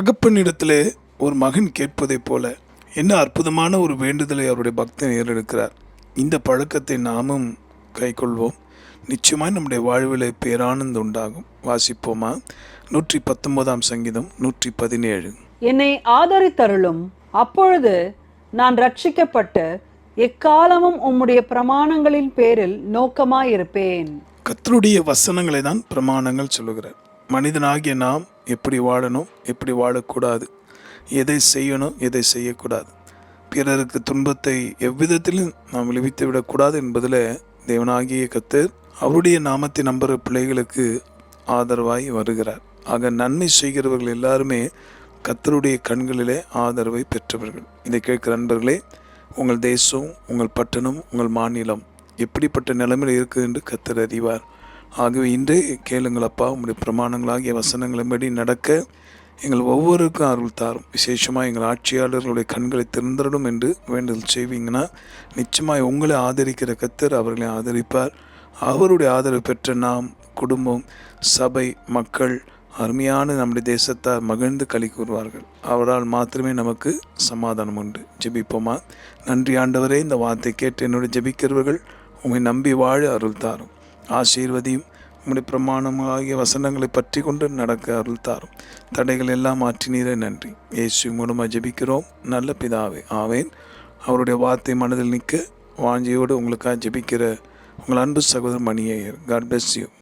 தகப்பனிடத்திலே ஒரு மகன் கேட்பதைப் போல என்ன அற்புதமான ஒரு வேண்டுதலை அவருடைய பக்தன் ஏறெடுக்கிறார். இந்த பழக்கத்தை நாமும் கைக்கொள்வோம். நிச்சயமாய் நம்முடைய வாழ்வில் பேரானந்தம் உண்டாகும். வாசிப்போமா? 119 சங்கீதம் 117. என்னை ஆதரித்தருளும், அப்பொழுது நான் ரட்சிக்கப்பட்டு எக்காலமும் உம்முடைய பிரமாணங்களின் பேரில் நோக்கமாயிருப்பேன். கர்த்தருடைய வசனங்களை தான் பிரமாணங்கள் சொல்லுகிறார். மனிதனாகிய நாம் எப்படி வாழணும், எப்படி வாழக்கூடாது, எதை செய்யணும், எதை செய்யக்கூடாது, பிறருக்கு துன்பத்தை எவ்விதத்திலும் நாம் விளைவித்து விடக்கூடாது என்பதில் தேவனாகிய கர்த்தர் அவருடைய நாமத்தை நம்புகிற பிள்ளைகளுக்கு ஆதரவாய் வருகிறார். ஆக நன்மை செய்கிறவர்கள் எல்லாருமே கர்த்தருடைய கண்களிலே ஆதரவை பெற்றவர்கள். இதை கேட்கிற நண்பர்களே, உங்கள் தேசம், உங்கள் பட்டணம், உங்கள் மாநிலம் எப்படிப்பட்ட நிலைமையில் இருக்குது என்று கர்த்தர் அறிவார். ஆகவே இன்றே கேளுங்கள் அப்பா, உங்களுடைய பிரமாணங்களாகிய வசனங்களின்படி நடக்க எங்கள் ஒவ்வொருக்கும் அருள் தாரும். விசேஷமாக எங்கள் ஆட்சியாளர்களுடைய கண்களை திறந்திரணும் என்று வேண்டுதல் செய்வீங்கன்னா நிச்சயமாக உங்களை ஆதரிக்கிற கர்த்தர் அவர்களை ஆதரிப்பார். அவருடைய ஆதரவு பெற்ற நாம், குடும்பம், சபை, மக்கள், அருமையான நம்முடைய தேசத்தார் மகிழ்ந்து களி கூறுவார்கள். அவரால் மாத்திரமே நமக்கு சமாதானம் உண்டு. ஜெபிப்போமா? நன்றி ஆண்டவரே, இந்த வார்த்தை கேட்டு என்னுடைய ஜெபிக்கிறவர்கள் உம்மை நம்பி வாழ அருள் தாரும். ஆசீர்வதியும். உம்முடைய பிரமாணமாகிய வசனங்களை பற்றி கொண்டு நடக்க அருள் தாரும். தடைகள் எல்லாம் மாற்றினீரே, நன்றி. இயேசு மூலமாக ஜெபிக்கிறோம் நல்ல பிதாவே, ஆவேன். அவருடைய வார்த்தை மனதில் நிற்க வாஞ்சியோடு உங்களுக்காக ஜெபிக்கிற உங்கள் அன்பு சகோதரர் மணியையர். God bless you.